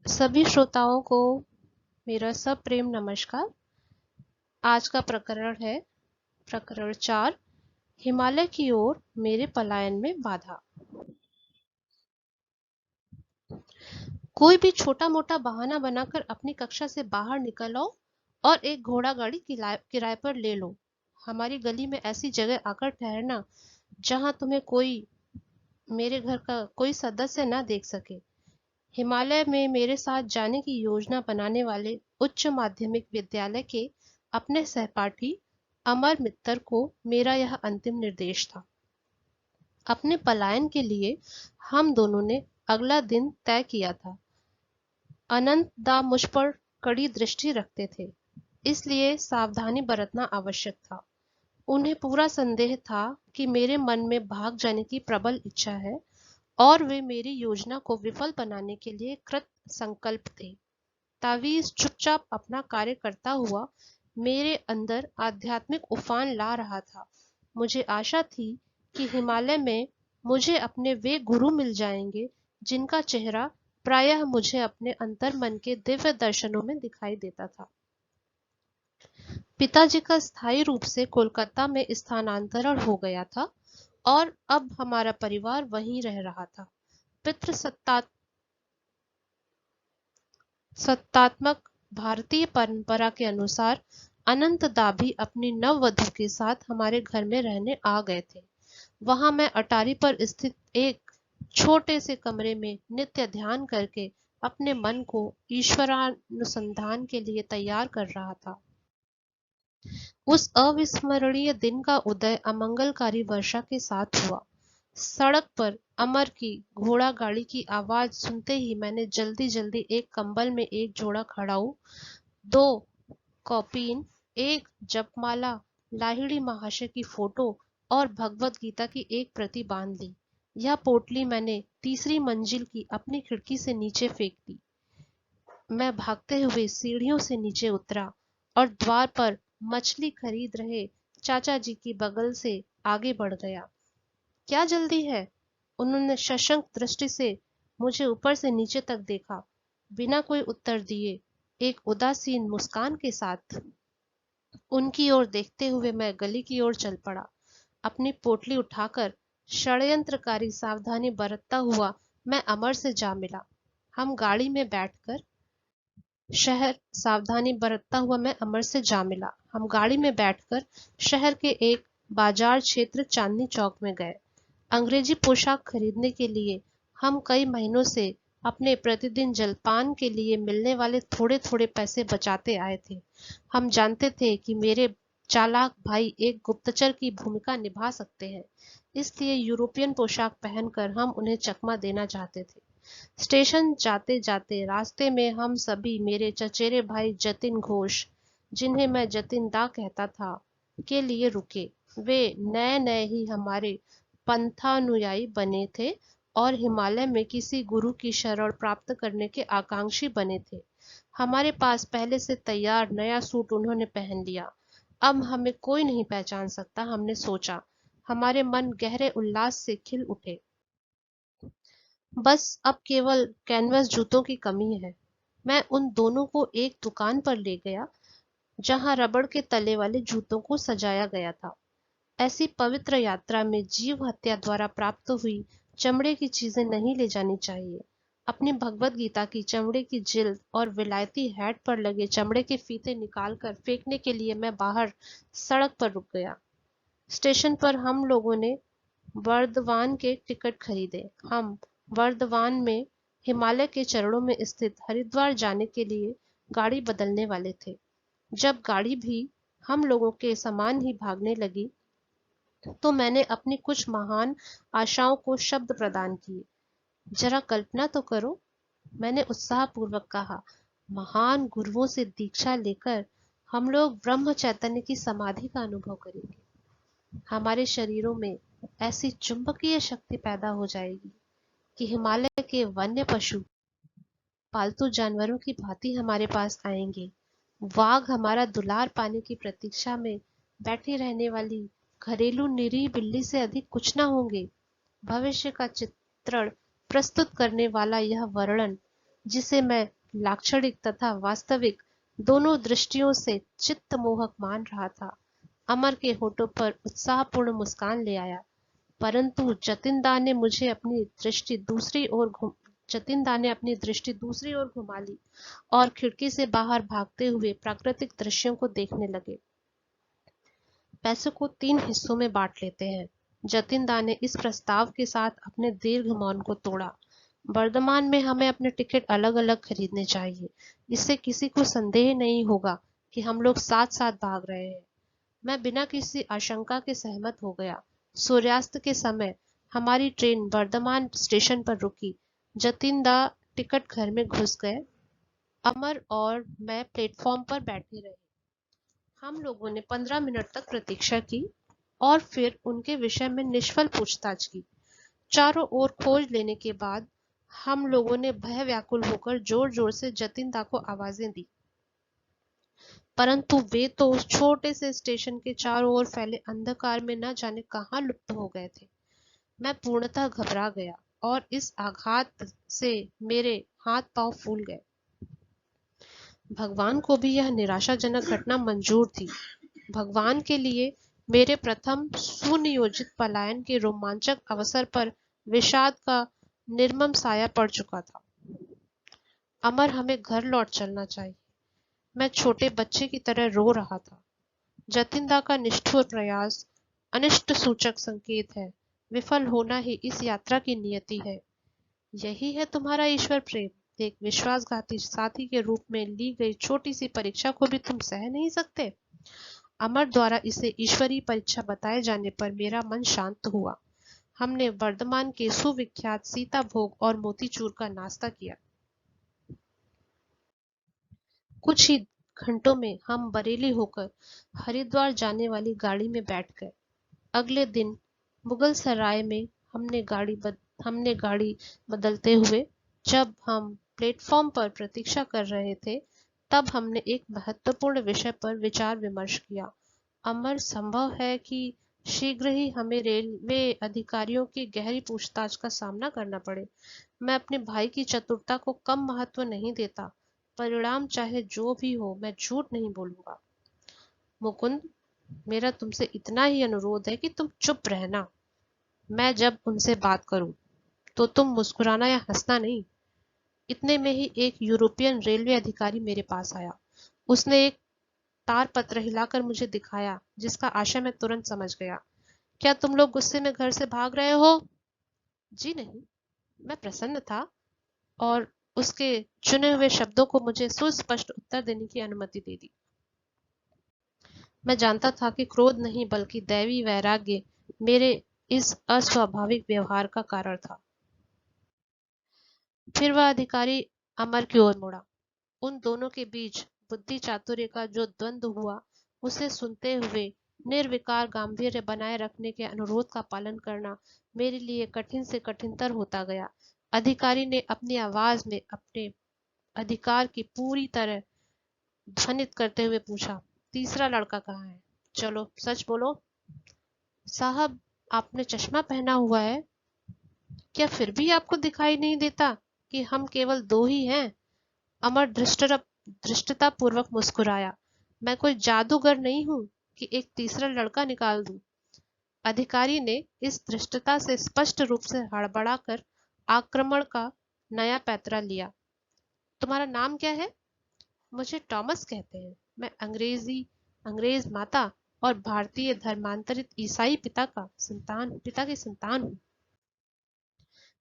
सभी श्रोताओं को मेरा सप्रेम नमस्कार। आज का प्रकरण है प्रकरण 4, हिमालय की ओर मेरे पलायन में बाधा। कोई भी छोटा मोटा बहाना बनाकर अपनी कक्षा से बाहर निकल आओ और एक घोड़ा गाड़ी किराए पर ले लो। हमारी गली में ऐसी जगह आकर ठहरना जहां तुम्हें कोई मेरे घर का कोई सदस्य ना देख सके। हिमालय में मेरे साथ जाने की योजना बनाने वाले उच्च माध्यमिक विद्यालय के अपने सहपाठी अमर मित्तर को मेरा यह अंतिम निर्देश था। अपने पलायन के लिए हम दोनों ने अगला दिन तय किया था। अनंत दा मुझ पर कड़ी दृष्टि रखते थे, इसलिए सावधानी बरतना आवश्यक था। उन्हें पूरा संदेह था कि मेरे मन में भाग जाने की प्रबल इच्छा है और वे मेरी योजना को विफल बनाने के लिए कृत संकल्प थे। तावीज़ चुपचाप अपना कार्य करता हुआ मेरे अंदर आध्यात्मिक उफान ला रहा था। मुझे आशा थी कि हिमालय में मुझे अपने वे गुरु मिल जाएंगे जिनका चेहरा प्रायः मुझे अपने अंतर्मन के दिव्य दर्शनों में दिखाई देता था। पिताजी का स्थायी रूप से कोलकाता में स्थानांतरण हो गया था और अब हमारा परिवार वहीं रह रहा था। सत्तात्मक भारतीय परंपरा के अनुसार अनंत दा भी अपनी नववधू के साथ हमारे घर में रहने आ गए थे। वहां मैं अटारी पर स्थित एक छोटे से कमरे में नित्य ध्यान करके अपने मन को ईश्वरानुसंधान के लिए तैयार कर रहा था। उस अविस्मरणीय दिन का उदय अमंगलकारी वर्षा के साथ हुआ। सड़क पर अमर की घोड़ा गाड़ी की आवाज सुनते ही मैंने जल्दी जल्दी एक कंबल में एक जोड़ा खड़ाऊ, दो कॉपीन, एक जपमाला, लाहिड़ी महाशय की फोटो और भगवत गीता की एक प्रति बांध ली। यह पोटली मैंने तीसरी मंजिल की अपनी खिड़की से नीचे फेंक दी। मैं भागते हुए सीढ़ियों से नीचे उतरा और द्वार पर मछली खरीद रहे चाचा जी की बगल से आगे बढ़ गया। क्या जल्दी है? उन्होंने सशंक दृष्टि से मुझे ऊपर से नीचे तक देखा। बिना कोई उत्तर दिए, एक उदासीन मुस्कान के साथ उनकी ओर देखते हुए मैं गली की ओर चल पड़ा। अपनी पोटली उठाकर षड्यंत्रकारी सावधानी बरतता हुआ मैं अमर से जा मिला। हम गाड़ी में बैठकर शहर सावधानी बरतता हुआ मैं अमर से जा मिला। हम गाड़ी में बैठकर शहर के एक बाजार क्षेत्र चांदनी चौक में गए। अंग्रेजी पोशाक खरीदने के लिए हम कई महीनों से अपने प्रतिदिन जलपान के लिए मिलने वाले थोड़े थोड़े पैसे बचाते आए थे। हम जानते थे कि मेरे चालाक भाई एक गुप्तचर की भूमिका निभा सकते हैं, इसलिए यूरोपियन पोशाक पहनकर हम उन्हें चकमा देना चाहते थे। स्टेशन जाते जाते रास्ते में हम सभी मेरे चचेरे भाई जतिन घोष, जिन्हें मैं जतिन दा कहता था, के लिए रुके। वे नए नए ही हमारे पंथानुयायी बने थे और हिमालय में किसी गुरु की शरण प्राप्त करने के आकांक्षी बने थे। हमारे पास पहले से तैयार नया सूट उन्होंने पहन लिया। अब हमें कोई नहीं पहचान सकता, हमने सोचा। हमारे मन गहरे उल्लास से खिल उठे। बस अब केवल कैनवस जूतों की कमी है। मैं उन दोनों को एक दुकान पर ले गया जहां रबड़ के तले वाले जूतों को सजाया गया था। ऐसी पवित्र यात्रा में जीव हत्या द्वारा प्राप्त हुई चमड़े की चीजें नहीं ले जानी चाहिए। अपनी भगवत गीता की चमड़े की जिल्द और विलायती हैट पर लगे चमड़े के फीते निकालकर फेंकने के लिए मैं बाहर सड़क पर रुक गया। स्टेशन पर हम लोगों ने बर्दवान के टिकट खरीदे। हम बर्दवान में हिमालय के चरणों में स्थित हरिद्वार जाने के लिए गाड़ी बदलने वाले थे। जब गाड़ी भी हम लोगों के समान ही भागने लगी तो मैंने अपनी कुछ महान आशाओं को शब्द प्रदान किए। जरा कल्पना तो करो, मैंने उत्साहपूर्वक कहा, महान गुरुओं से दीक्षा लेकर हम लोग ब्रह्म चैतन्य की समाधि का अनुभव करेंगे। हमारे शरीरों में ऐसी चुंबकीय शक्ति पैदा हो जाएगी कि हिमालय के वन्य पशु पालतू जानवरों की भांति हमारे पास आएंगे। वाघ हमारा दुलार पाने की प्रतीक्षा में बैठी रहने वाली घरेलू निरीह बिल्ली से अधिक कुछ ना होंगे। भविष्य का चित्रण प्रस्तुत करने वाला यह वर्णन जिसे मैं लाक्षणिक तथा वास्तविक दोनों दृष्टियों से चित्तमोहक मान रहा था, अमर के होठों पर उत्साहपूर्ण मुस्कान ले आया। परंतु जतिनदा ने अपनी दृष्टि दूसरी ओर घुमा ली और खिड़की से बाहर भागते हुए प्राकृतिक दृश्यों को देखने लगे। पैसों को 3 हिस्सों में बांट लेते हैं। जतिनदा ने इस प्रस्ताव के साथ अपने दीर्घ मौन को तोड़ा। वर्तमान में हमें अपने टिकट अलग अलग खरीदने चाहिए। इससे किसी को संदेह नहीं होगा कि हम लोग साथ साथ भाग रहे हैं। मैं बिना किसी आशंका के सहमत हो गया। सूर्यास्त के समय हमारी ट्रेन वर्धमान स्टेशन पर रुकी। जतिनदा टिकट घर में घुस गए। अमर और मैं प्लेटफॉर्म पर बैठे रहे। हम लोगों ने 15 मिनट तक प्रतीक्षा की और फिर उनके विषय में निष्फल पूछताछ की। चारों ओर खोज लेने के बाद हम लोगों ने भय व्याकुल होकर जोर जोर से जतिनदा को आवाजें दी, परंतु वे तो उस छोटे से स्टेशन के चारों ओर फैले अंधकार में न जाने कहाँ लुप्त हो गए थे। मैं पूर्णतः घबरा गया और इस आघात से मेरे हाथ पांव फूल गए। भगवान को भी यह निराशाजनक घटना मंजूर थी। भगवान के लिए मेरे प्रथम सुनियोजित पलायन के रोमांचक अवसर पर विषाद का निर्मम साया पड़ चुका था। अमर, हमें घर लौट चलना चाहिए। मैं छोटे बच्चे की तरह रो रहा था। जतिनदा का निष्ठुर प्रयास अनिष्ट सूचक संकेत है। विफल होना ही इस यात्रा की नियति है। यही है तुम्हारा ईश्वर प्रेम। एक विश्वासघाती साथी के रूप में ली गई छोटी सी परीक्षा को भी तुम सह नहीं सकते। अमर द्वारा इसे ईश्वरीय परीक्षा बताए जाने पर मेरा मन शांत हुआ। हमने वर्धमान के सुविख्यात सीता भोग और मोतीचूर का नाश्ता किया। कुछ ही घंटों में हम बरेली होकर हरिद्वार जाने वाली गाड़ी में बैठ गए। अगले दिन मुगल सराय में हमने गाड़ी बदलते हुए जब हम प्लेटफॉर्म पर प्रतीक्षा कर रहे थे, तब हमने एक महत्वपूर्ण विषय पर विचार विमर्श किया। अमर, संभव है कि शीघ्र ही हमें रेलवे अधिकारियों की गहरी पूछताछ का सामना करना पड़े। मैं अपने भाई की चतुरता को कम महत्व नहीं देता। परिणाम चाहे जो भी हो, मैं झूठ नहीं बोलूंगा। मुकुंद, मेरा तुमसे इतना ही अनुरोध है कि तुम चुप रहना। मैं जब उनसे बात करूं तो तुम मुस्कुराना या हंसना नहीं। इतने में ही एक यूरोपियन रेलवे अधिकारी मेरे पास आया। उसने एक तार पत्र हिलाकर मुझे दिखाया, जिसका आशय मैं तुरंत समझ गया। क्या तुम लोग गुस्से में घर से भाग रहे हो? जी नहीं। मैं प्रसन्न था और उसके चुने हुए शब्दों को मुझे सुस्पष्ट उत्तर देने की अनुमति दे दी। मैं जानता था कि क्रोध नहीं बल्कि दैवी वैराग्य मेरे इस अस्वाभाविक व्यवहार का कारण था। फिर वह अधिकारी अमर की ओर मुड़ा। उन दोनों के बीच बुद्धि चातुर्य का जो द्वंद्व हुआ, उसे सुनते हुए निर्विकार गांभीर्य बनाए रखने के अनुरोध का पालन करना मेरे लिए कठिन से कठिनतर होता गया। अधिकारी ने अपनी आवाज में अपने अधिकार की पूरी तरह ध्वनित करते हुए पूछा, तीसरा लड़का कहाँ है? चलो सच बोलो। साहब, आपने चश्मा पहना हुआ है। क्या फिर भी आपको दिखाई नहीं देता कि हम केवल 2 ही हैं? अमर धृष्टता पूर्वक मुस्कुराया। मैं कोई जादूगर नहीं हूं कि एक तीसरा लड़का निकाल दूं। अधिकारी ने इस धृष्टता से स्पष्ट रूप से हड़बड़ाकर आक्रमण का नया पैतरा लिया। तुम्हारा नाम क्या है? मुझे टॉमस कहते हैं। मैं अंग्रेज माता और भारतीय धर्मांतरित ईसाई पिता की संतान हूँ।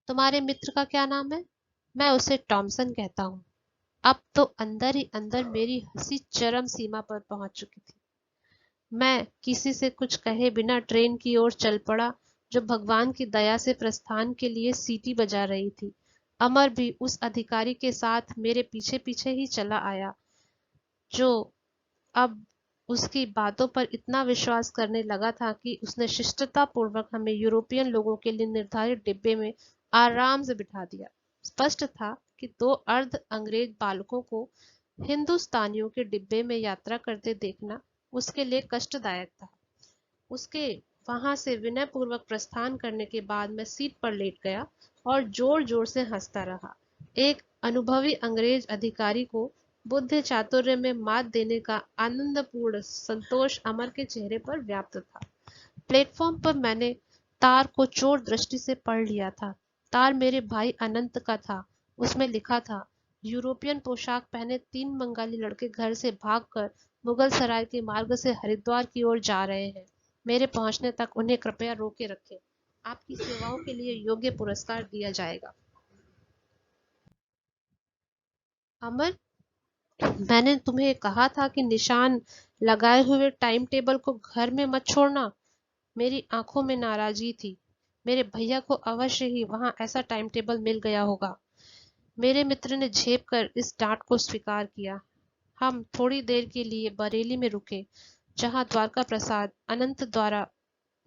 तुम्हारे मित्र का क्या नाम है? मैं उसे टॉमसन कहता हूँ। अब तो अंदर ही अंदर मेरी हंसी चरम सीमा पर पहुंच चुकी थी। मैं किसी से कुछ कहे बिना ट्रेन की ओर चल पड़ा, जो भगवान की दया से प्रस्थान के लिए सीटी बजा रही थी। अमर भी उस अधिकारी के साथ मेरे पीछे पीछे ही चला आया, जो अब उसकी बातों पर इतना विश्वास करने लगा था कि उसने शिष्टता पूर्वक हमें यूरोपियन लोगों के लिए निर्धारित डिब्बे में आराम से बिठा दिया। स्पष्ट था कि 2 अर्ध अंग्रेज बालकों को हिंदुस्तानियों के डिब्बे में यात्रा करते देखना उसके लिए कष्टदायक था। उसके वहां से विनयपूर्वक प्रस्थान करने के बाद मैं सीट पर लेट गया और जोर जोर से हंसता रहा। एक अनुभवी अंग्रेज अधिकारी को बुद्धि चातुर्य में मात देने का आनंदपूर्ण संतोष अमर के चेहरे पर व्याप्त था। प्लेटफॉर्म पर मैंने तार को चोर दृष्टि से पढ़ लिया था। तार मेरे भाई अनंत का था। उसमें लिखा था, यूरोपियन पोशाक पहने 3 बंगाली लड़के घर से भागकर मुगल सराय के मार्ग से हरिद्वार की ओर जा रहे हैं। मेरे पहुंचने तक उन्हें कृपया रोके रखें। आपकी सेवाओं के लिए योग्य पुरस्कार दिया जाएगा। अमर, मैंने तुम्हें कहा था कि निशान लगाए हुए टाइम टेबल को घर में मत छोड़ना। मेरी आंखों में नाराजगी थी। मेरे भैया को अवश्य ही वहां ऐसा टाइम टेबल मिल गया होगा। मेरे मित्र ने झेप कर इस डांट को स्वीकार किया। हम थोड़ी देर के लिए बरेली में रुके, जहां द्वारका प्रसाद अनंत द्वारा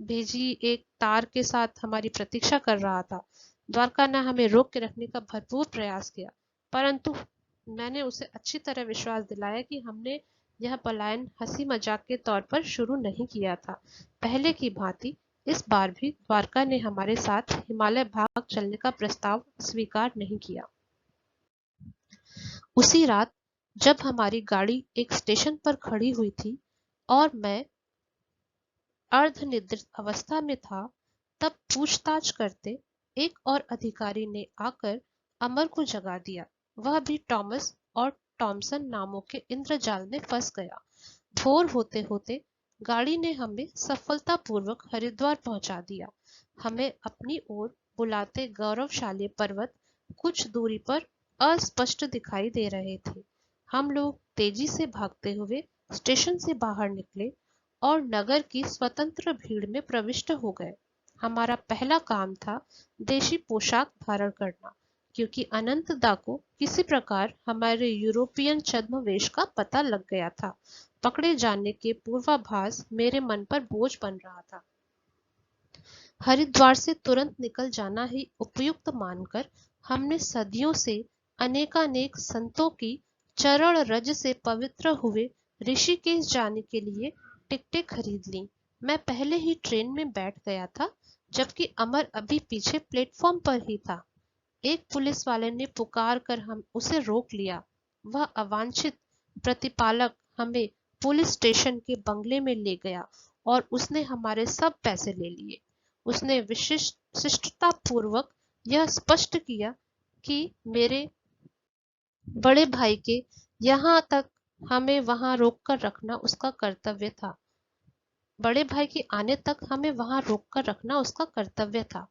भेजी एक तार के साथ हमारी प्रतीक्षा कर रहा था। द्वारका ने हमें रोक के रखने का भरपूर प्रयास किया, परंतु मैंने उसे अच्छी तरह विश्वास दिलाया कि हमने यह पलायन हंसी मजाक के तौर पर शुरू नहीं किया था। पहले की भांति इस बार भी द्वारका ने हमारे साथ हिमालय भाग चलने का प्रस्ताव स्वीकार नहीं किया। उसी रात जब हमारी गाड़ी एक स्टेशन पर खड़ी हुई थी और मैं अर्धनिद्रित अवस्था में था, तब पूछताछ करते एक और अधिकारी ने आकर अमर को जगा दिया। वह भी टॉमस और टॉमसन नामों के इंद्रजाल में फंस गया। भोर होते होते गाड़ी ने हमें सफलतापूर्वक हरिद्वार पहुंचा दिया। हमें अपनी ओर बुलाते गौरवशाली पर्वत कुछ दूरी पर अस्पष्ट दिखाई दे रहे थे। हम लोग तेजी से भागते हुए स्टेशन से बाहर निकले और नगर की स्वतंत्र भीड़ में प्रविष्ट हो गए। हमारा पहला काम था देशी पोशाक धारण करना, क्योंकि अनंत दा को किसी प्रकार हमारे यूरोपियन छद्मवेश का पता लग गया था। पकड़े जाने के पूर्वाभास मेरे मन पर बोझ बन रहा था। हरिद्वार से तुरंत निकल जाना ही उपयुक्त मानकर हमने सदियों से अनेकानेक संतों की चरण रज से पवित्र हुए ऋषिकेश जाने के लिए टिकटें खरीद ली। मैं पहले ही ट्रेन में बैठ गया था, जबकि अमर अभी पीछे प्लेटफॉर्म पर ही था। एक पुलिस वाले ने पुकार कर हम उसे रोक लिया। वह अवांछित प्रतिपालक हमें पुलिस स्टेशन के बंगले में ले गया और उसने हमारे सब पैसे ले लिए। उसने विशिष्टता पूर्वक यह स्पष्ट किया कि मेरे बड़े भाई के यहाँ तक हमें वहां रोककर रखना उसका कर्तव्य था। बड़े भाई के आने तक हमें वहां रोककर रखना उसका कर्तव्य था।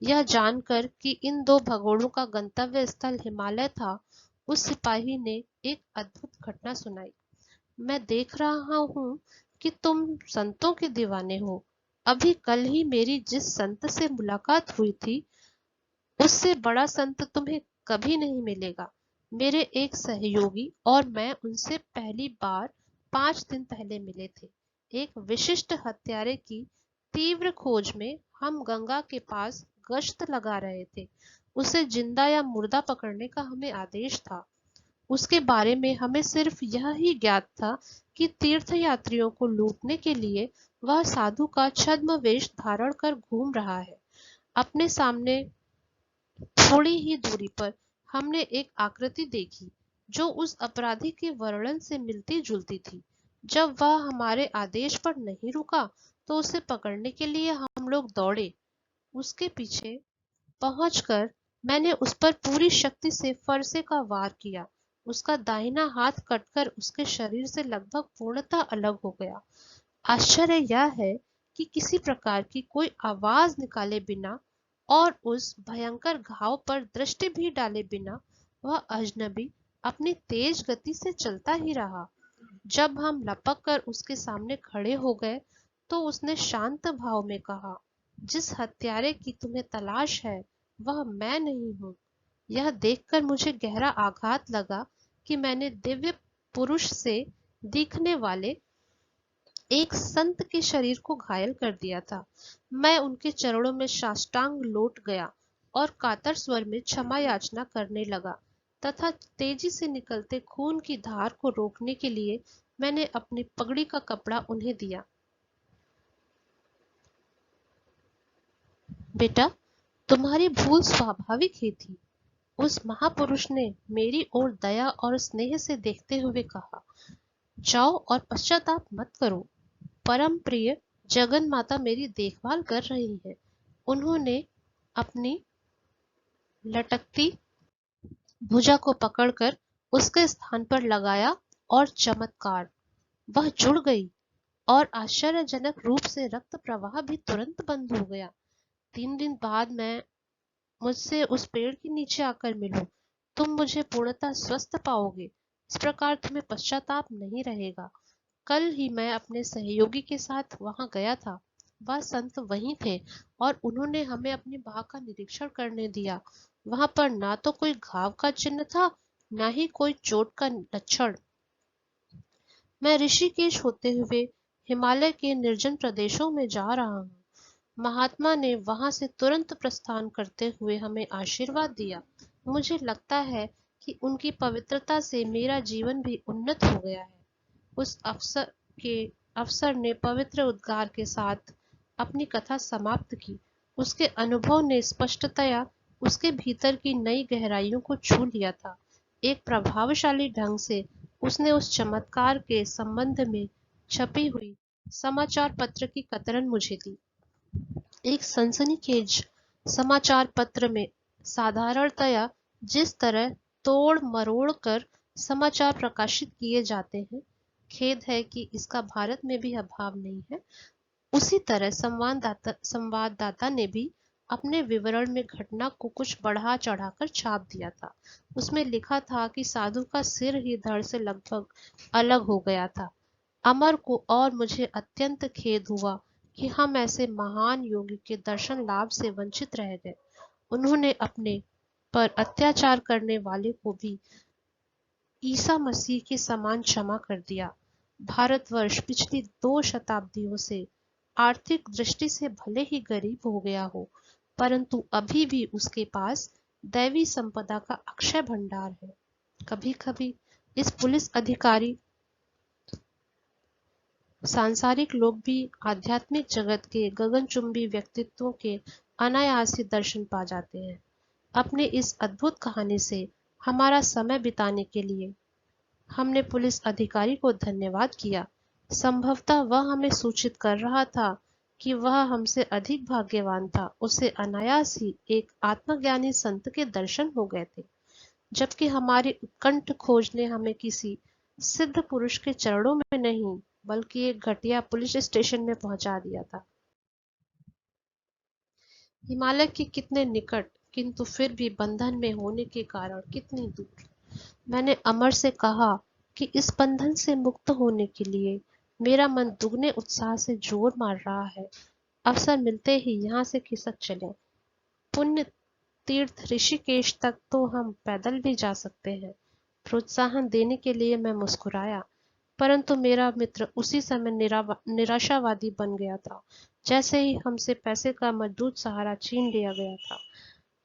यह जानकर कि इन 2 भगोड़ों का गंतव्य स्थल हिमालय था, उस सिपाही ने एक अद्भुत घटना सुनाई। मैं देख रहा हूँ कि तुम संतों के दीवाने हो। अभी कल ही मेरी जिस संत से मुलाकात हुई थी, उससे बड़ा संत तुम्हें कभी नहीं मिलेगा। मेरे एक सहयोगी और मैं उनसे पहली बार 5 दिन पहले मिले थे। एक विशिष्ट हत्यारे की तीव्र खोज में हम गंगा के पास गश्त लगा रहे थे। उसे जिंदा या मुर्दा पकड़ने का हमें आदेश था। उसके बारे में हमें सिर्फ यह ही ज्ञात था कि तीर्थयात्रियों को लूटने के लिए वह साधु का छद्म वेश धारण कर घूम रहा है। अपने सामने थोड़ी ही दूरी पर हमने एक आकृति देखी जो उस अपराधी के वर्णन से मिलती जुलती थी। जब वह हमारे आदेश पर नहीं रुका तो उसे पकड़ने के लिए हम लोग दौड़े। उसके पीछे पहुंचकर मैंने उस पर पूरी शक्ति से फरसे का वार किया। उसका दाहिना हाथ कटकर उसके शरीर से लगभग पूर्णतः अलग हो गया। आश्चर्य यह है कि किसी प्रकार की कोई आवाज निकाले बिना और उस भयंकर घाव पर दृष्टि भी डाले बिना वह अजनबी अपनी तेज गति से चलता ही रहा। जब हम लपक कर उसके सामने खड़े हो गए तो उसने शांत भाव में कहा, जिस हत्यारे की तुम्हें तलाश है वह मैं नहीं हूँ। यह देखकर मुझे गहरा आघात लगा कि मैंने दिव्य पुरुष से दिखने वाले एक संत के शरीर को घायल कर दिया था। मैं उनके चरणों में साष्टांग लौट गया और कातर स्वर में क्षमा याचना करने लगा तथा तेजी से निकलते खून की धार को रोकने के लिए मैंने अपनी पगड़ी का कपड़ा उन्हें दिया। बेटा, तुम्हारी भूल स्वाभाविक ही थी। उस महापुरुष ने मेरी ओर दया और स्नेह से देखते हुए कहा, जाओ और पश्चाताप मत करो। परम प्रिय जगन माता मेरी देखभाल कर रही है। उन्होंने अपनी लटकती भुजा को पकड़कर उसके स्थान पर लगाया और चमत्कार, वह जुड़ गई और आश्चर्यजनक रूप से रक्त प्रवाह भी तुरंत बंद हो गया। 3 दिन बाद मैं मुझसे उस पेड़ के नीचे आकर मिलो। तुम मुझे पूर्णतः स्वस्थ पाओगे। इस प्रकार तुम्हें पश्चाताप नहीं रहेगा। कल ही मैं अपने सहयोगी के साथ वहां गया था। वह संत वहीं थे और उन्होंने हमें अपनी बाह का निरीक्षण करने दिया। वहां पर ना तो कोई घाव का चिन्ह था, ना ही कोई चोट का लक्षण। मैं ऋषिकेश होते हुए हिमालय के निर्जन प्रदेशों में जा रहा हूँ। महात्मा ने वहां से तुरंत प्रस्थान करते हुए हमें आशीर्वाद दिया। मुझे लगता है कि उनकी पवित्रता से मेरा जीवन भी उन्नत हो गया है। उस अफसर ने पवित्र उद्गार के साथ अपनी कथा समाप्त की। उसके अनुभव ने स्पष्टतया उसके भीतर की नई गहराइयों को छू लिया था। एक प्रभावशाली ढंग से उसने उस चमत्कार के संबंध में छपी हुई समाचार पत्र की कतरन मुझे दी। एक सनसनीखेज समाचार पत्र में साधारणतया जिस तरह तोड़ मरोड़ कर समाचार प्रकाशित किए जाते हैं, खेद है कि इसका भारत में भी अभाव नहीं है, उसी तरह संवाददाता ने भी अपने विवरण में घटना को कुछ बढ़ा चढ़ाकर छाप दिया था। उसमें लिखा था कि साधु का सिर ही धड़ से लगभग अलग हो गया था। अमर को और मुझे अत्यंत खेद हुआ कि हम ऐसे महान योगी के दर्शन लाभ से वंचित रह गए। उन्होंने अपने पर अत्याचार करने वाले को भी ईसा मसीह के समान क्षमा कर दिया। भारतवर्ष पिछली 2 शताब्दियों से आर्थिक दृष्टि से भले ही गरीब हो गया हो, परंतु अभी भी उसके पास दैवी संपदा का अक्षय भंडार है। कभी कभी इस पुलिस अधिकारी सांसारिक लोग भी आध्यात्मिक जगत के गगनचुंबी व्यक्तित्वों के अनायास ही दर्शन पा जाते हैं। अपने इस अद्भुत कहानी से हमारा समय बिताने के लिए हमने पुलिस अधिकारी को धन्यवाद किया। संभवतः वह हमें सूचित कर रहा था कि वह हमसे अधिक भाग्यवान था। उसे अनायास ही एक आत्मज्ञानी संत के दर्शन हो गए थे, जबकि हमारी उत्कंठ खोज ने हमें किसी सिद्ध पुरुष के चरणों में नहीं, बल्कि एक घटिया पुलिस स्टेशन में पहुंचा दिया था। हिमालय के कितने निकट, किंतु फिर भी बंधन में होने के कारण कितनी दूर। मैंने अमर से कहा कि इस बंधन से मुक्त होने के लिए मेरा मन दुगने उत्साह से जोर मार रहा है। अवसर मिलते ही यहाँ से खिसक चले। पुण्य तीर्थ ऋषिकेश तक तो हम पैदल भी जा सकते हैं। प्रोत्साहन देने के लिए मैं मुस्कुराया, परंतु मेरा मित्र उसी समय निराशावादी बन गया था, जैसे ही हमसे पैसे का मजबूत सहारा छीन लिया गया था।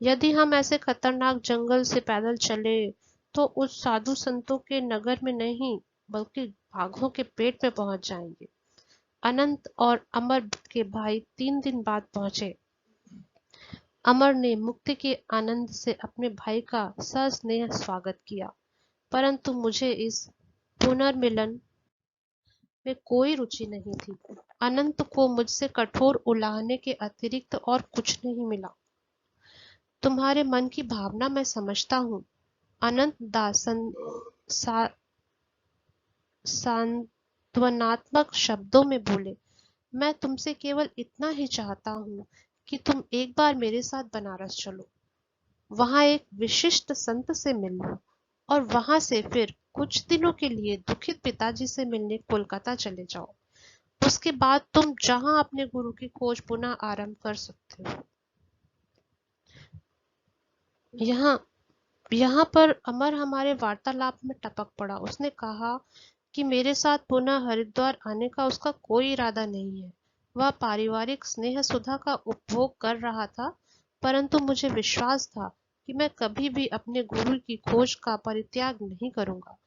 यदि हम ऐसे खतरनाक जंगल से पैदल चले तो उस साधु संतों के नगर में नहीं, बल्कि बाघों के पेट में पहुंच जाएंगे। अनंत और अमर के भाई 3 दिन बाद पहुंचे। अमर ने मुक्ति के आनंद से अपने भाई का सस्नेह स्वागत किया, परंतु मुझे इस पुनर्मिलन में कोई रुचि नहीं थी। अनंत को मुझसे कठोर उलाहने के अतिरिक्त और कुछ नहीं मिला। तुम्हारे मन की भावना मैं समझता हूँ, अनंत दास सांत्वनात्मक शब्दों में बोले। मैं तुमसे केवल इतना ही चाहता हूँ कि तुम एक बार मेरे साथ बनारस चलो, वहां एक विशिष्ट संत से मिल लो और वहां से फिर कुछ दिनों के लिए दुखित पिताजी से मिलने कोलकाता चले जाओ। उसके बाद तुम जहां अपने गुरु की खोज पुनः आरंभ कर सकते हो। यहाँ यहाँ पर अमर हमारे वार्तालाप में टपक पड़ा। उसने कहा कि मेरे साथ पुनः हरिद्वार आने का उसका कोई इरादा नहीं है। वह पारिवारिक स्नेह सुधा का उपभोग कर रहा था, परंतु मुझे विश्वास था कि मैं कभी भी अपने गुरु की खोज का परित्याग नहीं करूंगा।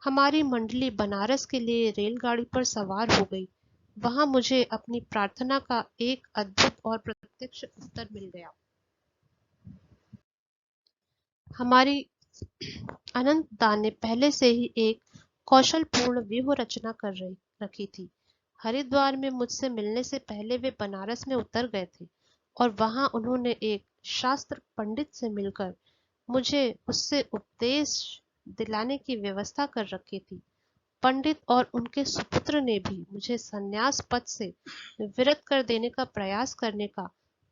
हमारी मंडली बनारस के लिए रेलगाड़ी पर सवार हो गई। वहां मुझे अपनी प्रार्थना का एक अद्भुत और प्रत्यक्ष उत्तर मिल गया। हमारी अनंतदा ने पहले से ही एक कौशलपूर्ण व्यूह रचना कर रखी थी। हरिद्वार में मुझसे मिलने से पहले वे बनारस में उतर गए थे और वहां उन्होंने एक शास्त्र पंडित से मिलकर मुझे उससे उपदेश दिलाने की व्यवस्था कर रखी थी। पंडित और उनके सुपुत्र ने भी मुझे संन्यास पद से विरत कर देने का प्रयास करने का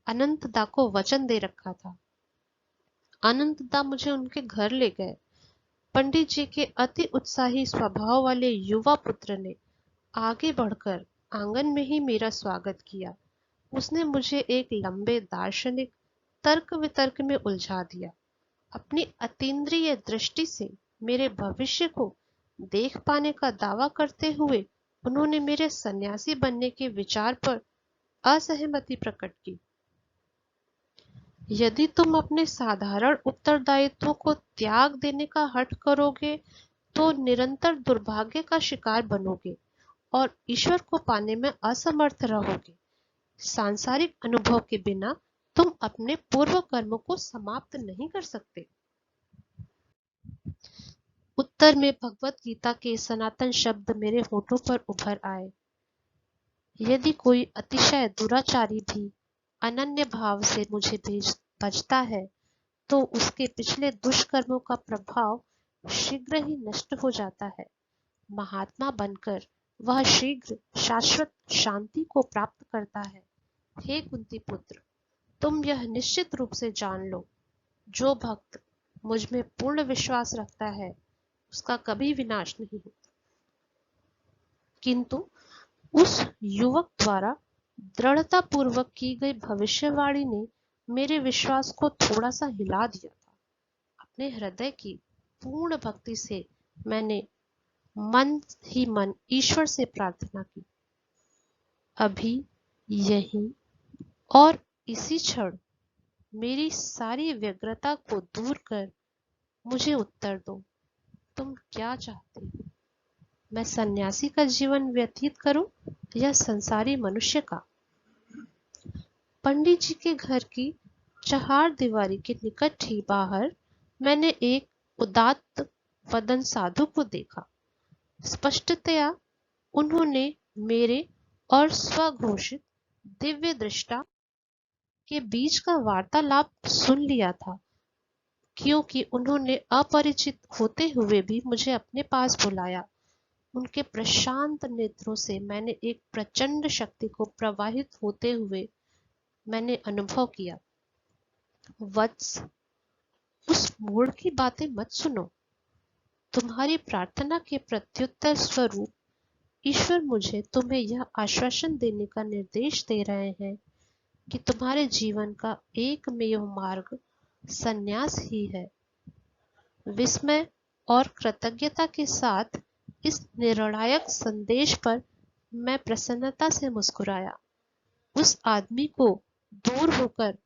अनंतदा को वचन दे रखा था। अनंतदा मुझे उनके घर ले गए। पंडित जी के अति उत्साही स्वभाव वाले युवा पुत्र ने आगे बढ़कर आंगन में ही मेरा स्वागत किया। उसने मुझे एक लंबे दार्शनिक तर्क वितर्क में उलझा दिया। अपनी अतीन्द्रिय दृष्टि से मेरे भविष्य को देख पाने का दावा करते हुए उन्होंने मेरे सन्यासी बनने के विचार पर असहमति प्रकट की। यदि तुम अपने साधारण उत्तरदायित्वों को त्याग देने का हठ करोगे तो निरंतर दुर्भाग्य का शिकार बनोगे और ईश्वर को पाने में असमर्थ रहोगे। सांसारिक अनुभव के बिना तुम अपने पूर्व कर्मों को समाप्त नहीं कर सकते। उत्तर में भगवत गीता के सनातन शब्द मेरे होठों पर उभर आए। यदि कोई अतिशय दुराचारी भी अनन्य भाव से मुझे भजता है तो उसके पिछले दुष्कर्मों का प्रभाव शीघ्र ही नष्ट हो जाता है। महात्मा बनकर वह शीघ्र शाश्वत शांति को प्राप्त करता है। हे कुंती पुत्र, तुम यह निश्चित रूप से जान लो, जो भक्त मुझ में पूर्ण विश्वास रखता है उसका कभी विनाश नहीं होता। किंतु उस युवक द्वारा दृढ़ता पूर्वक की गई भविष्यवाणी ने मेरे विश्वास को थोड़ा सा हिला दिया था। अपने हृदय की पूर्ण भक्ति से मैंने मन ही मन ईश्वर से प्रार्थना की, अभी यही और इसी क्षण मेरी सारी व्यग्रता को दूर कर मुझे उत्तर दो। तुम क्या चाहते हो? मैं सन्यासी का जीवन व्यतीत करूं या संसारी मनुष्य का? पंडित जी के घर की चहार दीवारी के निकट ही बाहर मैंने एक उदात्त वदन साधु को देखा। स्पष्टतया उन्होंने मेरे और स्वघोषित दिव्य दृष्टा के बीच का वार्तालाप सुन लिया था, क्योंकि उन्होंने अपरिचित होते हुए भी मुझे अपने पास बुलाया। उनके प्रशांत नेत्रों से मैंने एक प्रचंड शक्ति को प्रवाहित होते हुए मैंने अनुभव किया। वत्स, उस मूढ़ की बातें मत सुनो। तुम्हारी प्रार्थना के प्रत्युत्तर स्वरूप ईश्वर मुझे तुम्हें यह आश्वासन देने का निर्देश दे रहे हैं कि तुम्हारे जीवन का एकमेव मार्ग संन्यास ही है। विस्मय और कृतज्ञता के साथ इस निर्णायक संदेश पर मैं प्रसन्नता से मुस्कुराया। उस आदमी को दूर होकर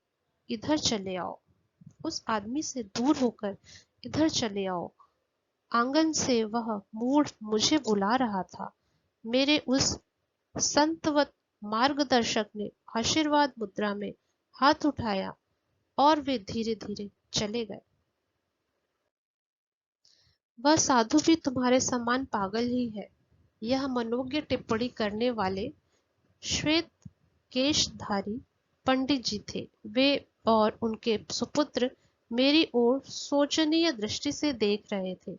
इधर चले आओ। उस आदमी से दूर होकर इधर चले आओ। आंगन से वह मूढ़ मुझे बुला रहा था। मेरे उस संतवत मार्गदर्शक ने आशीर्वाद मुद्रा में हाथ उठाया और वे धीरे धीरे चले गए। वह साधु भी तुम्हारे समान पागल ही है। यह मनोज्ञ टिप्पणी करने वाले श्वेत केशधारी पंडित जी थे। वे और उनके सुपुत्र मेरी ओर शोचनीय दृष्टि से देख रहे थे।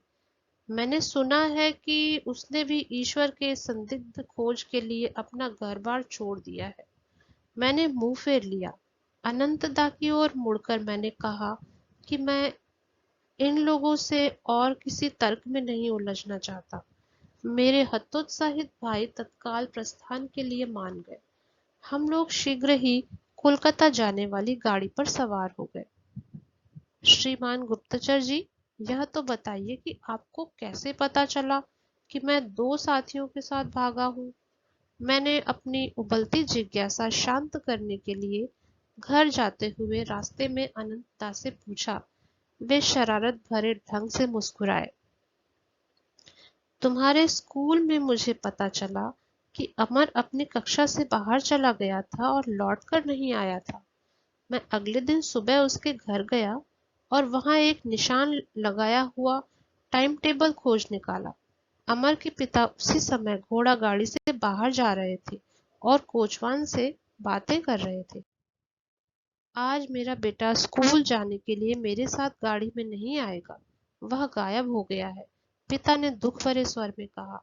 मैंने सुना है कि उसने भी ईश्वर के संदिग्ध खोज के लिए अपना घर बार छोड़ दिया है। मैंने मुंह फेर लिया। अनंतदा की ओर मुड़कर मैंने कहा कि मैं इन लोगों से और किसी तर्क में नहीं उलझना चाहता। मेरे हतोत्साहित भाई तत्काल प्रस्थान के लिए मान गए। हम लोग शीघ्र ही कोलकाता जाने वाली गाड़ी पर सवार हो गए। श्रीमान गुप्तचर जी, यह तो बताइए कि आपको कैसे पता चला कि मैं दो साथियों के साथ भागा हूँ? मैंने अपनी उबलती जिज्ञासा शांत करने के लिए घर जाते हुए रास्ते में अनंतदा से पूछा। वे शरारत भरे ढंग से मुस्कुराए। तुम्हारे स्कूल में मुझे पता चला कि अमर अपनी कक्षा से बाहर चला गया था और लौट कर नहीं आया था। मैं अगले दिन सुबह उसके घर गया और वहां एक निशान लगाया हुआ टाइम टेबल खोज निकाला। अमर के पिता उसी समय घोड़ा गाड़ी से बाहर जा रहे थे और कोचवान से बातें कर रहे थे। आज मेरा बेटा स्कूल जाने के लिए मेरे साथ गाड़ी में नहीं आएगा। वह गायब हो गया है, पिता ने दुख भरे स्वर में कहा।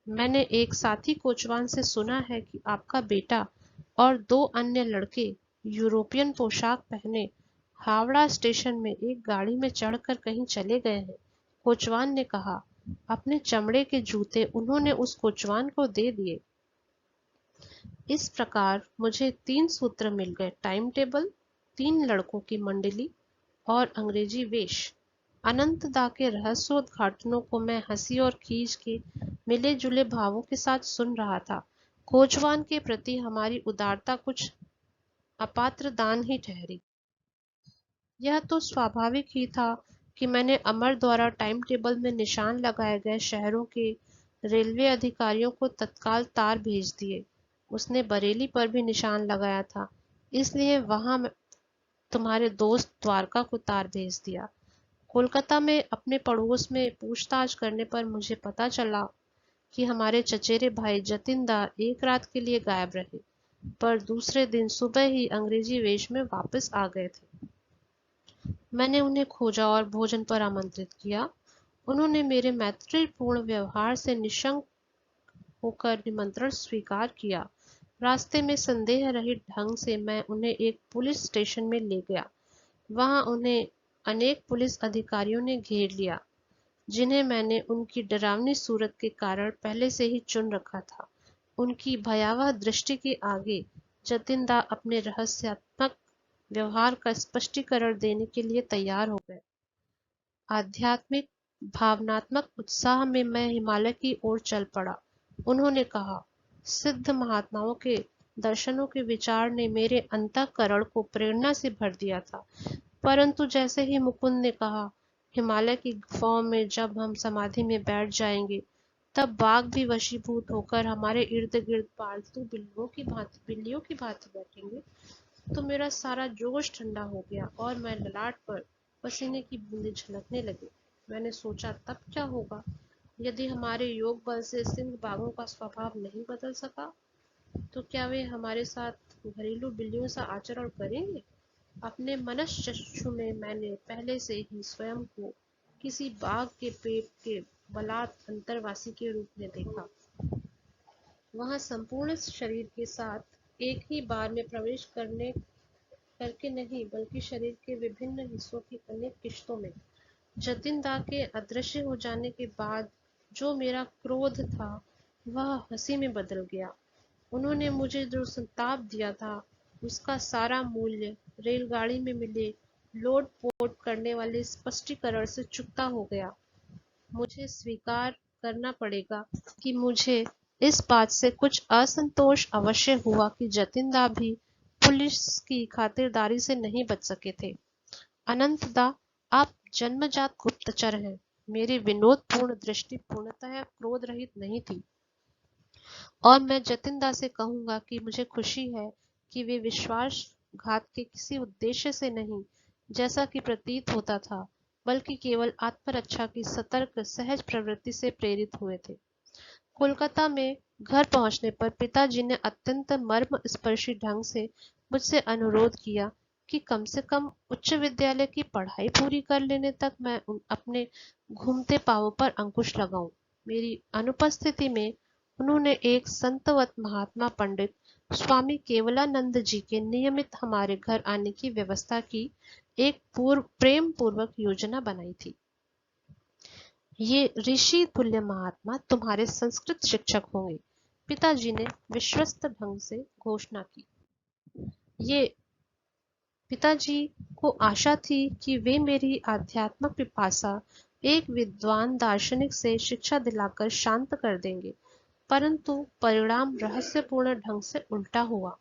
मैंने एक साथी कोचवान से सुना है कि आपका बेटा और दो अन्य लड़के यूरोपियन पोशाक पहने हावड़ा स्टेशन में एक गाड़ी में चढ़कर कहीं चले गए हैं, कोचवान ने कहा। अपने चमड़े के जूते उन्होंने उस कोचवान को दे दिए। इस प्रकार मुझे 3 सूत्र मिल गए, टाइम टेबल, 3 लड़कों की मंडली और अंग्रेजी वेश। अनंतदा के रहस्योद्घाटनों को मैं हंसी और खींच के मिले जुले भावों के साथ सुन रहा था। कोचवान के प्रति हमारी उदारता कुछ अपात्र दान ही ठहरी। यह तो स्वाभाविक ही था कि मैंने अमर द्वारा टाइम टेबल में निशान लगाए गए शहरों के रेलवे अधिकारियों को तत्काल तार भेज दिए। उसने बरेली पर भी निशान लगाया था, इसलिए वहां तुम्हारे दोस्त द्वारका को तार भेज दिया। कोलकाता में अपने पड़ोस में पूछताछ करने पर मुझे पता चला कि हमारे चचेरे भाई जतिन दा एक रात के लिए गायब रहे, पर दूसरे दिन सुबह ही अंग्रेजी वेश में वापस आ गए थे। मैंने उन्हें खोजा और भोजन पर आमंत्रित किया। उन्होंने मेरे मैत्रीपूर्ण व्यवहार से निशंक होकर निमंत्रण स्वीकार किया। रास्ते में संदेह रहित ढंग से मैं उन्हें एक पुलिस स्टेशन में ले गया। वहां उन्हें अनेक पुलिस अधिकारियों ने घेर लिया, जिन्हें मैंने उनकी डरावनी सूरत के कारण पहले से ही चुन रखा था। उनकी भयावह दृष्टि के आगे जतिनदा अपने रहस्यात्मक व्यवहार का स्पष्टीकरण देने के लिए तैयार हो गए। आध्यात्मिक भावनात्मक उत्साह में मैं हिमालय की ओर चल पड़ा। उन्होंने कहा, सिद्ध महात्माओं के दर्शनों के विचार ने मेरे अंतःकरण को प्रेरणा से भर दिया था, परंतु जैसे ही मुकुंद ने कहा, हिमालय की गुफाओं में जब हम समाधि में बैठ जाएंगे, तब बाघ भी वशीभूत होकर हमारे इर्द गिर्द पालतू बिल्लियों की भांति बैठेंगे, तो मेरा सारा जोश ठंडा हो गया और मैं ललाट पर पसीने की बूंदें झलकने लगी। मैंने सोचा, तब क्या होगा यदि हमारे योग बल से सिंह बाघों का स्वभाव नहीं बदल सका, तो क्या वे हमारे साथ घरेलू बिल्लियों सा आचरण करेंगे? अपने मनश्चक्षु में मैंने पहले से ही स्वयं को किसी बाघ के पेट के बलात् अंतरवासी के रूप में देखा। वहां संपूर्ण शरीर के साथ एक ही बार में प्रवेश करके नहीं, बल्कि शरीर के विभिन्न हिस्सों की अनेक किश्तों में। जतिन दा के अदृश्य हो जाने के बाद जो मेरा क्रोध था, वह हंसी में बदल गया। उन्होंने मुझे जो संताप दिया था, उसका सारा मूल्य रेलगाड़ी में मिले लोड पोट करने वाले स्पष्टीकरण से चुकता हो गया। मुझे स्वीकार करना पड़ेगा कि मुझे इस बात से कुछ असंतोष अवश्य हुआ कि जतिनदा भी पुलिस की खातिरदारी से नहीं बच सके थे। अनंतदा, आप जन्मजात गुप्तचर हैं। मेरी विनोदपूर्ण दृष्टि पूर्णतः क्रोध रहित नहीं थी, और मैं जतिनदा से कहूंगा कि मुझे खुशी है कि वे विश्वासघात के किसी उद्देश्य से नहीं, जैसा कि प्रतीत होता था, बल्कि केवल आत्मरक्षा की सतर्क सहज प्रवृत्ति से प्रेरित हुए थे। कोलकाता में घर पहुंचने पर पिताजी ने अत्यंत मर्मस्पर्शी ढंग से मुझसे अनुरोध किया कि कम से कम उच्च विद्यालय की पढ़ाई पूरी कर लेने तक मैं अपने घूमते पांवों पर अंकुश लगाऊं। मेरी अनुपस्थिति में उन्होंने एक संतवत महात्मा पंडित स्वामी केवलानंद जी के नियमित हमारे घर आने की व्यवस्था की एक प्रेम पूर्वक योजना बनाई थी। ये ऋषि तुल्य महात्मा तुम्हारे संस्कृत शिक्षक होंगे, पिताजी ने विश्वस्त ढंग से घोषणा की। ये पिताजी को आशा थी कि वे मेरी आध्यात्मिक पिपासा एक विद्वान दार्शनिक से शिक्षा दिलाकर शांत कर देंगे, परंतु परिणाम रहस्यपूर्ण ढंग से उल्टा हुआ।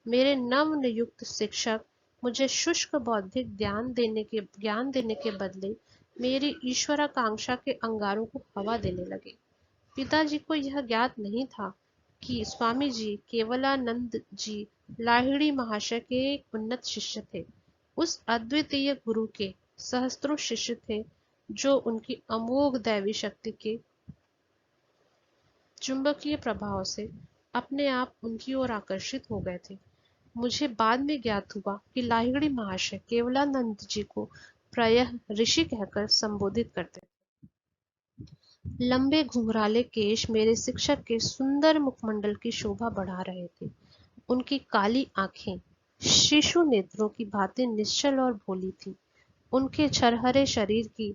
मेरे नव नियुक्त शिक्षक मुझे शुष्क बौद्धिक ज्ञान देने के बदले मेरी ईश्वराकांक्षा के अंगारों को हवा देने लगे। पिताजी को यह ज्ञात नहीं था कि स्वामी जी केवलानंद जी लाहिड़ी महाशय के एक उन्नत शिष्य थे। उस अद्वितीय गुरु के सहस्त्रों शिष्य थे जो उनकी अमोघ दैवी शक्ति के चुंबकीय प्रभाव से अपने आप उनकी ओर आकर्षित हो गए थे। मुझे बाद में ज्ञात हुआ कि लाहिड़ी महाशय केवलानंद जी को प्रायः ऋषि कहकर संबोधित करते थे। लंबे घुंघराले केश मेरे शिक्षक के सुंदर मुखमंडल की शोभा बढ़ा रहे थे। उनकी काली आंखें शिशु नेत्रों की भांति निश्चल और भोली थीं। उनके छरहरे शरीर की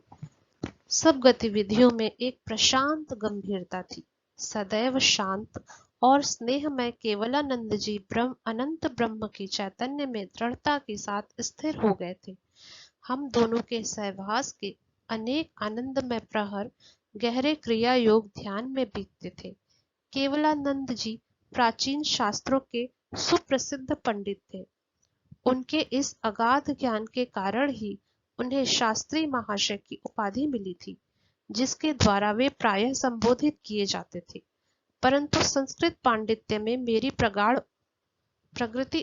सब गतिविधियों में एक प्रशांत गंभीरता थी। सदैव शांत और स्नेहमय केवलानंद जी अनंत ब्रह्म की चैतन्य में दृढ़ता के साथ स्थिर हो गए थे। हम दोनों के सहवास के अनेक आनंदमय प्रहर गहरे क्रिया योग ध्यान में बीतते थे। केवलानंद जी प्राचीन शास्त्रों के सुप्रसिद्ध पंडित थे। उनके इस अगाध ज्ञान के कारण ही उन्हें शास्त्री महाशय की उपाधि मिली थी, जिसके द्वारा वे प्रायः संबोधित किए जाते थे। परंतु संस्कृत पांडित्य में मेरी प्रगाढ़ प्रगति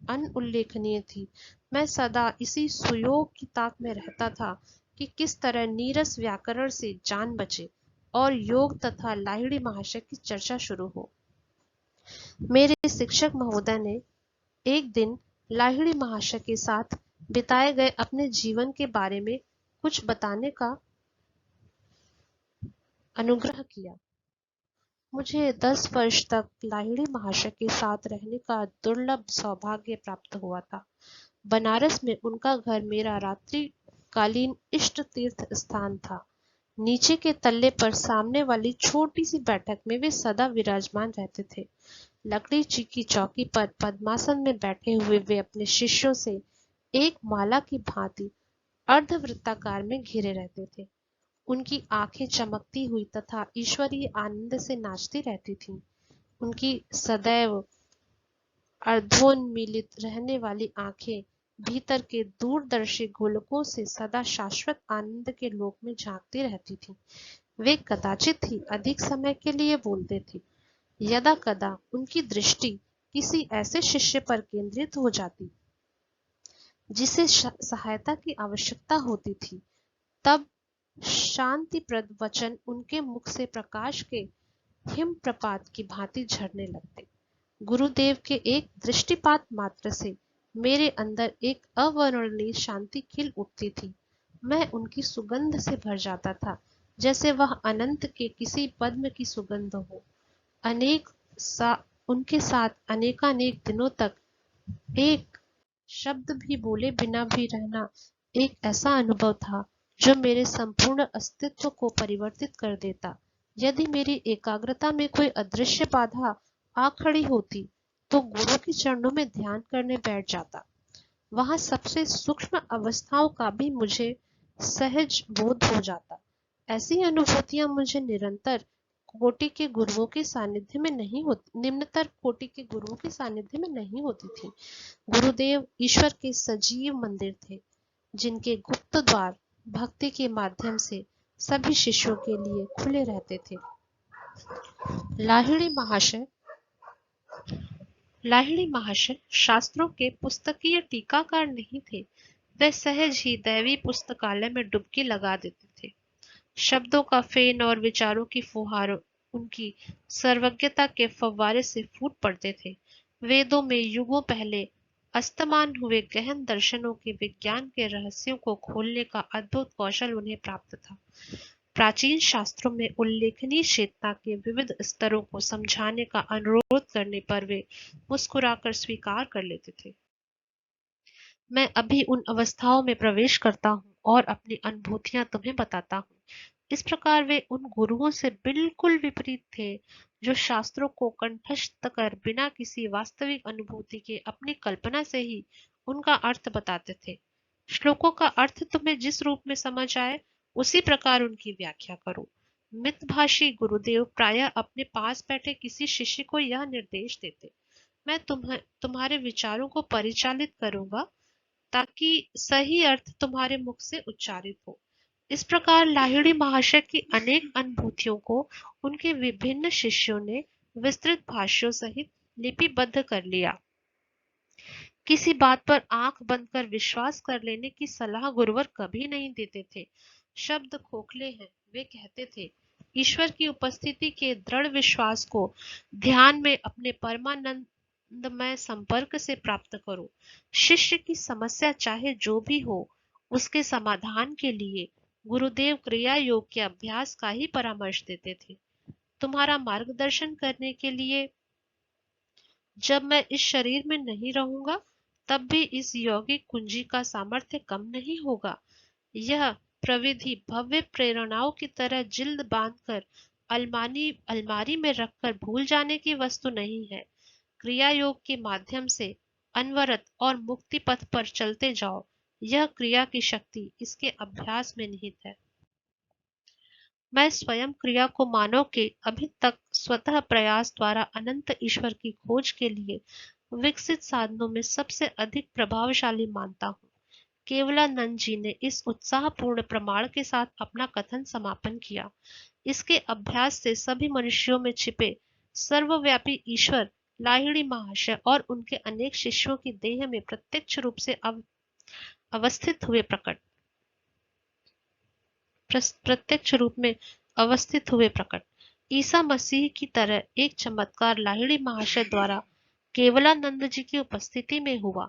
अनुल्लेखनीय थी। मैं सदा इसी सुयोग की ताक में रहता था कि किस तरह नीरस व्याकरण से जान बचे और योग तथा लाहिड़ी महाशय की चर्चा शुरू हो। मेरे शिक्षक महोदय ने एक दिन लाहिड़ी महाशय के साथ बिताए गए अपने जीवन के बारे में कुछ बताने का अनुग्रह किया। मुझे 10 वर्ष तक लाहिड़ी महाशय के साथ रहने का दुर्लभ सौभाग्य प्राप्त हुआ था। बनारस में उनका घर मेरा रात्रिकालीन इष्ट तीर्थ स्थान था। नीचे के तल्ले पर सामने वाली छोटी सी बैठक में वे सदा विराजमान रहते थे। लकड़ी की चौकी पर पद्मासन में बैठे हुए वे अपने शिष्यों से एक माला की भांति अर्धवृत्ताकार में घिरे रहते थे। उनकी आंखें चमकती हुई तथा ईश्वरीय आनंद से नाचती रहती थीं। उनकी सदैव अर्धोन्मीलित रहने वाली आंखें भीतर के दूरदर्शी गोलकों से सदा शाश्वत आनंद के लोक में झांकती रहती थीं। वे कदाचित ही अधिक समय के लिए बोलते थे। यदा कदा उनकी दृष्टि किसी ऐसे शिष्य पर केंद्रित हो जाती जिसे सहायता की आवश्यकता होती थी, तब शांतिप्रद वचन उनके मुख से प्रकाश के हिमप्रपात की भांति झरने लगते। गुरुदेव के एक दृष्टिपात मात्र से मेरे अंदर एक अवर्णनीय शांति खिल उठती थी। मैं उनकी सुगंध से भर जाता था, जैसे वह अनंत के किसी पद्म की सुगंध हो। उनके साथ अनेकानेक दिनों तक एक शब्द भी बोले बिना भी रहना एक ऐसा अनुभव था जो मेरे संपूर्ण अस्तित्व को परिवर्तित कर देता। यदि मेरी एकाग्रता में कोई अदृश्य बाधा आ खड़ी होती तो गुरु के चरणों में ध्यान करने बैठ जाता। वहां सबसे सूक्ष्म अवस्थाओं का भी मुझे सहज बोध हो जाता। ऐसी अनुभूतियां मुझे निम्नतर कोटि के गुरुओं के सानिध्य में नहीं होती थी। गुरुदेव ईश्वर के सजीव मंदिर थे, जिनके गुप्त द्वार भक्ति के माध्यम से सभी शिष्यों के लिए खुले रहते थे। लाहिड़ी महाशय शास्त्रों के पुस्तकीय टीकाकार नहीं थे। वे सहज ही दैवी पुस्तकालय में डुबकी लगा देते थे। शब्दों का फेन और विचारों की फुहार उनकी सर्वज्ञता के फव्वारे से फूट पड़ते थे। वेदों में युगों पहले अस्तमान हुए गहन दर्शनों के विज्ञान के रहस्यों को खोलने का अद्भुत कौशल उन्हें प्राप्त था। प्राचीन शास्त्रों में उल्लेखनीय चेतना के विविध स्तरों को समझाने का अनुरोध करने पर वे मुस्कुराकर स्वीकार कर लेते थे। मैं अभी उन अवस्थाओं में प्रवेश करता हूँ और अपनी अनुभूतियां तुम्हें बताता हूँ। इस प्रकार वे उन गुरुओं से बिल्कुल विपरीत थे जो शास्त्रों को कंठस्थ कर बिना किसी वास्तविक अनुभूति के अपनी कल्पना से ही उनका अर्थ बताते थे। श्लोकों का अर्थ तुम्हें जिस रूप में समझ आए उसी प्रकार उनकी व्याख्या करो। मितभाषी गुरुदेव प्रायः अपने पास बैठे किसी शिष्य को यह निर्देश देते, मैं तुम्हारे विचारों को परिचालित करूंगा ताकि सही अर्थ तुम्हारे मुख से उच्चारित हो। इस प्रकार लाहिड़ी महाशय की अनेक अनुभूतियों को उनके विभिन्न शिष्यों ने विस्तृत भाष्यों सहित लिपिबद्ध कर लिया। किसी बात पर आंख बंद कर विश्वास कर लेने की सलाह गुरुवर कभी नहीं देते थे। शब्द खोखले हैं, वे कहते थे। ईश्वर की उपस्थिति के दृढ़ विश्वास को ध्यान में अपने परमानंदमय संपर्क से प्राप्त करो। शिष्य की समस्या चाहे जो भी हो, उसके समाधान के लिए गुरुदेव क्रिया योग के अभ्यास का ही परामर्श देते थे। तुम्हारा मार्गदर्शन करने के लिए जब मैं इस शरीर में नहीं रहूंगा, तब भी इस यौगिक कुंजी का सामर्थ्य कम नहीं होगा। यह प्रविधि भव्य प्रेरणाओं की तरह जिल्द बांधकर अलमारी में रखकर भूल जाने की वस्तु नहीं है। क्रिया योग के माध्यम से अनवरत और मुक्ति पथ पर चलते जाओ। यह क्रिया की शक्ति इसके अभ्यास में निहित है। मैं स्वयं क्रिया को मानव के अभी तक स्वतः प्रयास द्वारा अनंत ईश्वर की खोज के लिए विकसित साधनों में सबसे अधिक प्रभावशाली मानता हूँ। केवलानंद जी ने इस उत्साहपूर्ण प्रमाण के साथ अपना कथन समापन किया। इसके अभ्यास से सभी मनुष्यों में छिपे सर्वव्यापी ईश्वर लाहिड़ी महाशय और उनके अनेक शिष्यों की देह में प्रत्यक्ष रूप से अवस्थित हुए प्रकट। ईसा मसीह की तरह एक चमत्कार लाहिड़ी महाशय द्वारा केवलानंद जी की उपस्थिति में हुआ।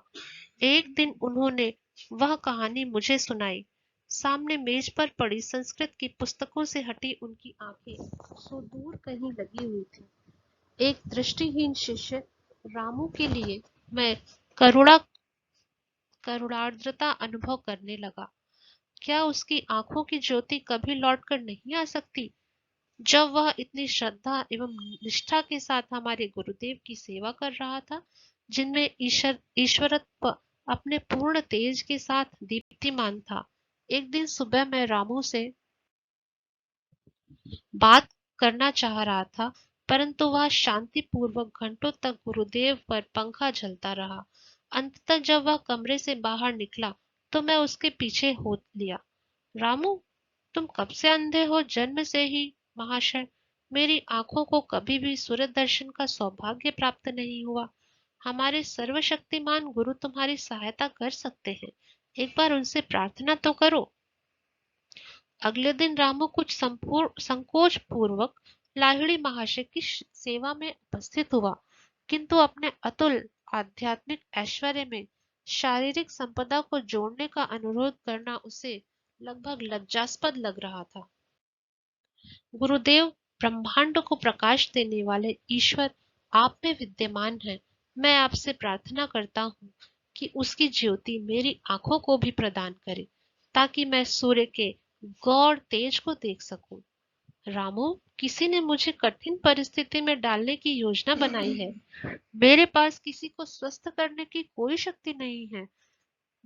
एक दिन उन्होंने वह कहानी मुझे सुनाई। सामने मेज पर पड़ी संस्कृत की पुस्तकों से हटी उनकी आंखें सो दूर कहीं लगी हुई थी। एक दृष्टिहीन शिष्य रामू के लिए मैं करुणार्द्रता अनुभव करने लगा। क्या उसकी आंखों की ज्योति कभी लौटकर नहीं आ सकती, जब वह इतनी श्रद्धा एवं निष्ठा के साथ हमारे गुरुदेव की सेवा कर रहा था, जिनमें ईश्वरत्व अपने पूर्ण तेज के साथ दीप्तिमान था। एक दिन सुबह मैं रामू से बात करना चाह रहा था, परंतु वह शांति पूर्वक घंटों तक गुरुदेव पर पंखा झलता रहा। अंततः जब वह कमरे से बाहर निकला, तो मैं उसके पीछे हो लिया। रामू, तुम कब से अंधे हो? जन्म से ही महाशय। मेरी आंखों को कभी भी सूर्य दर्शन का सौभाग्य प्राप्त नहीं हुआ। हमारे सर्वशक्तिमान गुरु तुम्हारी सहायता कर सकते हैं। एक बार उनसे प्रार्थना तो करो। अगले दिन रामू कुछ संकोच पूर्वक लाहिड़ी महाशय की सेवा में उपस्थित हुआ, किंतु अपने अतुल आध्यात्मिक ऐश्वर्य में शारीरिक संपदा को जोड़ने का अनुरोध करना उसे लगभग लज्जास्पद लग रहा था। गुरुदेव, ब्रह्मांड को प्रकाश देने वाले ईश्वर आप में विद्यमान है। मैं आपसे प्रार्थना करता हूँ कि उसकी ज्योति मेरी आंखों को भी प्रदान करे, ताकि मैं सूर्य के गौर तेज को देख सकूं। रामू, किसी ने मुझे कठिन परिस्थिति में डालने की योजना बनाई है। मेरे पास किसी को स्वस्थ करने की कोई शक्ति नहीं है।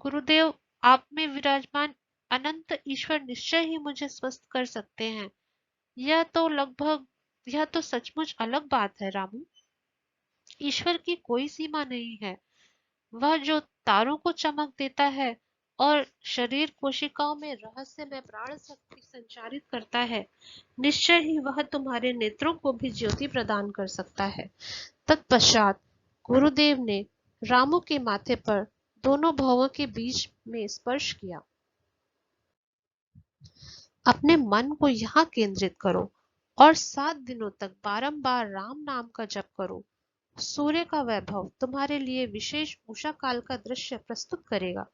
गुरुदेव, आप में विराजमान अनंत ईश्वर निश्चय ही मुझे स्वस्थ कर सकते हैं। यह तो सचमुच अलग बात है रामू। ईश्वर की कोई सीमा नहीं है। वह जो तारों को चमक देता है और शरीर कोशिकाओं में रहस्यमय प्राण शक्ति संचारित करता है, निश्चय ही वह तुम्हारे नेत्रों को भी ज्योति प्रदान कर सकता है। तत्पश्चात गुरुदेव ने रामू के माथे पर दोनों भवों के बीच में स्पर्श किया। अपने मन को यहाँ केंद्रित करो और 7 दिनों तक बारंबार राम नाम का जप करो। सूर्य का वैभव तुम्हारे लिए विशेष उषा काल का दृश्य प्रस्तुत करेगा।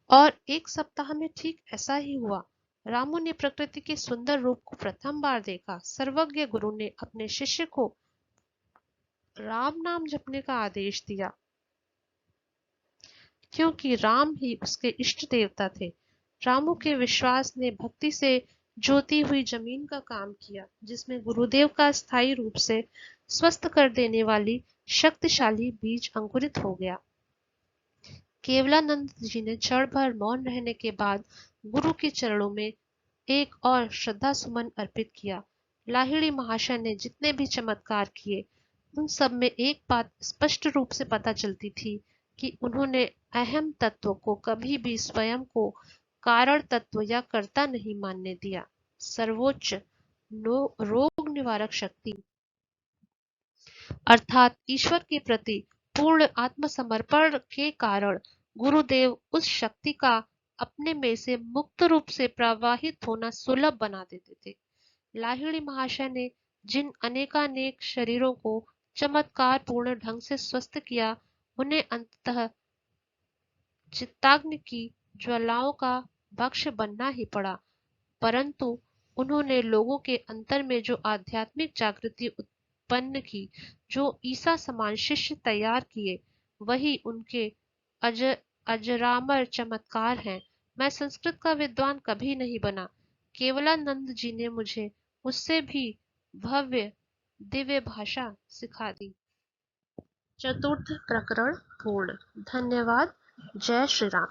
और 1 सप्ताह में ठीक ऐसा ही हुआ। रामू ने प्रकृति के सुंदर रूप को प्रथम बार देखा। सर्वज्ञ गुरु ने अपने शिष्य को राम नाम जपने का आदेश दिया, क्योंकि राम ही उसके इष्ट देवता थे। रामू के विश्वास ने भक्ति से जोती हुई जमीन का काम किया, जिसमें गुरुदेव का स्थायी रूप से स्वस्थ कर देने वाली शक्तिशाली बीज अंकुरित हो गया। केवलानंद जी ने क्षण भर मौन रहने के बाद गुरु के चरणों में एक और श्रद्धा सुमन अर्पित किया। लाहिड़ी महाशय ने जितने भी चमत्कार किए, उन सब में एक बात स्पष्ट रूप से पता चलती थी कि उन्होंने अहम तत्व को कभी भी स्वयं को कारण तत्व या कर्ता नहीं मानने दिया। सर्वोच्च रोग निवारक शक्ति अर्थात ईश्वर के प्रति पूर्ण आत्मसमर्पण के कारण गुरुदेव उस शक्ति का अपने में से मुक्त रूप से प्रवाहित होना सुलभ बना देते थे। लाहिड़ी महाशय ने जिन अनेकानेक शरीरों को चमत्कार पूर्ण ढंग से स्वस्थ किया, उन्हें अंततः चित्ताग्नि की ज्वालाओं का भक्ष्य बनना ही पड़ा, परंतु उन्होंने लोगों के अंतर में जो आध्यात्मिक जागृति उत्पन्न की, जो ईसा समान शिष्य तैयार किए, वही उनके अज, अजरामर चमत्कार हैं। मैं संस्कृत का विद्वान कभी नहीं बना, केवलानंद जी ने मुझे उससे भी भव्य दिव्य भाषा सिखा दी। चतुर्थ प्रकरण पूर्ण। धन्यवाद। जय श्री राम।